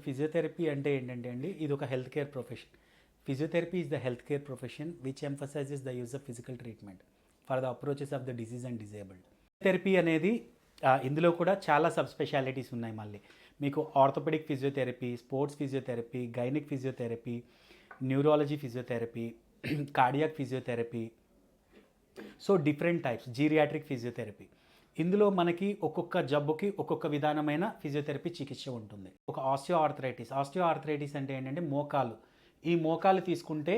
Physiotherapy అంటే ఏంటంటే అండి, ఇది ఒక health care profession. Physiotherapy is the health care profession which emphasises the use of physical treatment for the approaches of the disease and disabled. Therapy అనేది ఇందులో కూడా చాలా సబ్ స్పెషాలిటీస్ ఉన్నాయి. మళ్ళీ మీకు orthopaedic physiotherapy, sports physiotherapy, gynaec physiotherapy, neurology physiotherapy, cardiac physiotherapy, so different types, geriatric physiotherapy. ఇందులో మనకి ఒక్కొక్క జబ్బుకి ఒక్కొక్క విధానమైన ఫిజియోథెరపీ చికిత్స ఉంటుంది. ఒక ఆస్టియో ఆర్థరైటిస్ అంటే ఏంటంటే మోకాలు. ఈ మోకాలు తీసుకుంటే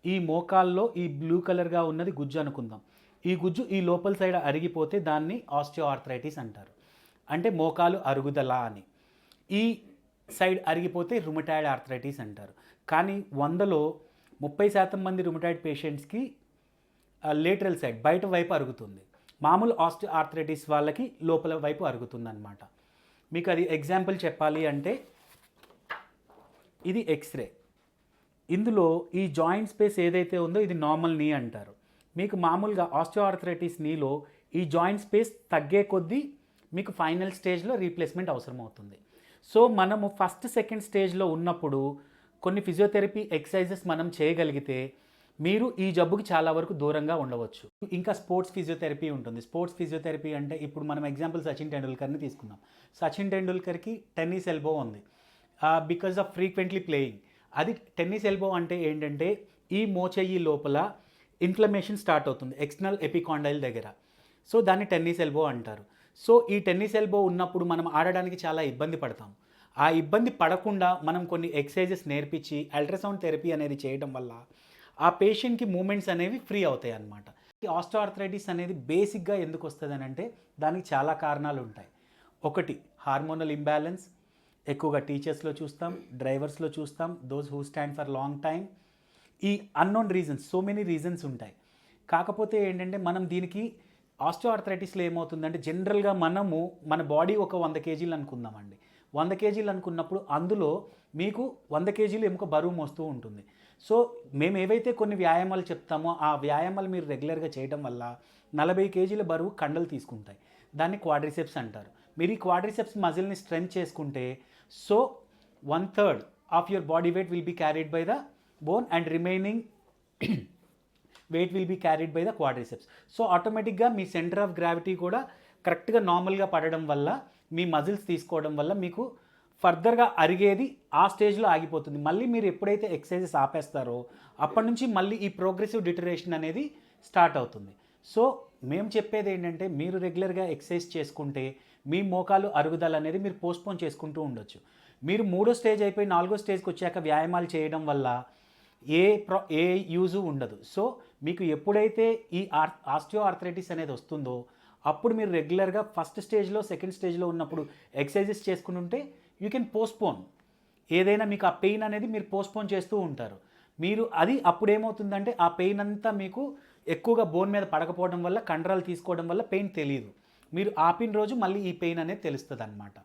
ఈ మోకాల్లో ఈ బ్లూ కలర్గా ఉన్నది గుజ్జు అనుకుందాం. ఈ గుజ్జు ఈ లోపల సైడ్ అరిగిపోతే దాన్ని ఆస్టియో ఆర్థరైటిస్ అంటారు. అంటే మోకాలు అరుగుదల అని. ఈ సైడ్ అరిగిపోతే రుమటాయిడ్ ఆర్థరైటిస్ అంటారు. కానీ 100లో 30% మంది రుమటాయిడ్ పేషెంట్స్కి లేటరల్ సైడ్ బయట వైపు అరుగుతుంది. మామూలు ఆస్టియో ఆర్థరైటిస్ వాళ్ళకి లోపల వైపు అరుగుతుంది అనమాట. మీకు అది ఎగ్జాంపుల్ చెప్పాలి అంటే ఇది ఎక్స్రే. ఇందులో ఈ జాయింట్ స్పేస్ ఏదైతే ఉందో ఇది నార్మల్ నీ అంటారు. మీకు మామూలుగా ఆస్టియో ఆర్థరైటిస్ నీలో ఈ జాయింట్ స్పేస్ తగ్గే కొద్దీ మీకు ఫైనల్ స్టేజ్లో రీప్లేస్మెంట్ అవసరం అవుతుంది. సో మనము ఫస్ట్ సెకండ్ స్టేజ్లో ఉన్నప్పుడు కొన్ని ఫిజియోథెరపీ ఎక్సర్సైజెస్ మనం చేయగలిగితే మీరు ఈ జబ్బుకి చాలా వరకు దూరంగా ఉండవచ్చు. ఇంకా స్పోర్ట్స్ ఫిజియోథెరపీ ఉంటుంది. స్పోర్ట్స్ ఫిజియోథెరపీ అంటే ఇప్పుడు మనం ఎగ్జాంపుల్ సచిన్ టెండూల్కర్ని తీసుకున్నాం. సచిన్ టెండూల్కర్కి టెన్నిస్ ఎల్బో ఉంది బికాజ్ ఆఫ్ ఫ్రీక్వెంట్లీ ప్లేయింగ్. అది టెన్నిస్ ఎల్బో అంటే ఏంటంటే ఈ మోచెయ్యి లోపల ఇన్ఫ్లమేషన్ స్టార్ట్ అవుతుంది ఎక్స్టర్నల్ ఎపికాండైల్ దగ్గర. సో దాన్ని టెన్నిస్ ఎల్బో అంటారు. సో ఈ టెన్నిస్ ఎల్బో ఉన్నప్పుడు మనం ఆడడానికి చాలా ఇబ్బంది పడతాం. ఆ ఇబ్బంది పడకుండా మనం కొన్ని ఎక్సర్సైజెస్ నేర్పించి అల్ట్రాసౌండ్ థెరపీ అనేది చేయడం వల్ల ఆ పేషెంట్కి మూమెంట్స్ అనేవి ఫ్రీ అవుతాయి అన్నమాట. ఈ ఆస్టియో ఆర్థరైటిస్ అనేది బేసిక్గా ఎందుకు వస్తుంది అని అంటే దానికి చాలా కారణాలు ఉంటాయి. ఒకటి హార్మోనల్ ఇంబ్యాలెన్స్, ఎక్కువగా టీచర్స్లో చూస్తాం, డ్రైవర్స్లో చూస్తాం, those who stand for long time. ఈ unknown reasons, so many reasons ఉంటాయి. కాకపోతే ఏంటంటే మనం దీనికి ఆస్టియో ఆర్థరైటిస్లో ఏమవుతుందంటే జనరల్గా మన బాడీ ఒక 100 కేజీలు అనుకుందామండి. 100 కేజీలు అనుకున్నప్పుడు అందులో మీకు 100 కేజీలు ఎముక బరువు మోస్తూ ఉంటుంది. సో మేము ఏవైతే కొన్ని వ్యాయామాలు చెప్తామో ఆ వ్యాయామాలు మీరు రెగ్యులర్గా చేయడం వల్ల 40 కేజీల బరువు కండలు తీసుకుంటాయి. దాన్ని క్వాడ్రిసెప్స్ అంటారు. మీరు ఈ క్వాడ్రిసెప్స్ మజిల్ని స్ట్రెంత్ చేసుకుంటే so 1/3 of your body weight will be carried by the bone and remaining weight will be carried by the quadriceps. So ఆటోమేటిక్గా మీ సెంటర్ ఆఫ్ గ్రావిటీ కూడా కరెక్ట్గా నార్మల్గా పడడం వల్ల మీ మజిల్స్ తీసుకోవడం వల్ల మీకు ఫర్దర్గా అరిగేది ఆ స్టేజ్లో ఆగిపోతుంది. మళ్ళీ మీరు ఎప్పుడైతే ఎక్సర్సైజెస్ ఆపేస్తారో అప్పటి నుంచి మళ్ళీ ఈ ప్రోగ్రెసివ్ డిటరేషన్ అనేది స్టార్ట్ అవుతుంది. సో మేము చెప్పేది ఏంటంటే మీరు రెగ్యులర్గా ఎక్సర్సైజ్ చేసుకుంటే మీ మోకాలు అరుగుదల అనేది మీరు పోస్ట్పోన్ చేసుకుంటూ ఉండొచ్చు. మీరు 3వ స్టేజ్ అయిపోయి 4వ స్టేజ్కి వచ్చాక వ్యాయామాలు చేయడం వల్ల ఏ యూజు ఉండదు. సో మీకు ఎప్పుడైతే ఈ ఆస్టియో ఆర్థరైటిస్ అనేది వస్తుందో అప్పుడు మీరు రెగ్యులర్గా ఫస్ట్ స్టేజ్లో సెకండ్ స్టేజ్లో ఉన్నప్పుడు ఎక్సర్సైజెస్ చేసుకుని ఉంటే యూ కెన్ పోస్ట్పోన్. ఏదైనా మీకు ఆ పెయిన్ అనేది మీరు పోస్ట్పోన్ చేస్తూ ఉంటారు. మీరు అది అప్పుడు ఏమవుతుందంటే ఆ పెయిన్ అంతా మీకు ఎక్కువగా బోన్ మీద పడకపోవడం వల్ల కండరాలు తీసుకోవడం వల్ల పెయిన్ తెలియదు. మీరు ఆపిన రోజు మళ్ళీ ఈ పెయిన్ అనేది తెలుస్తుంది అన్నమాట.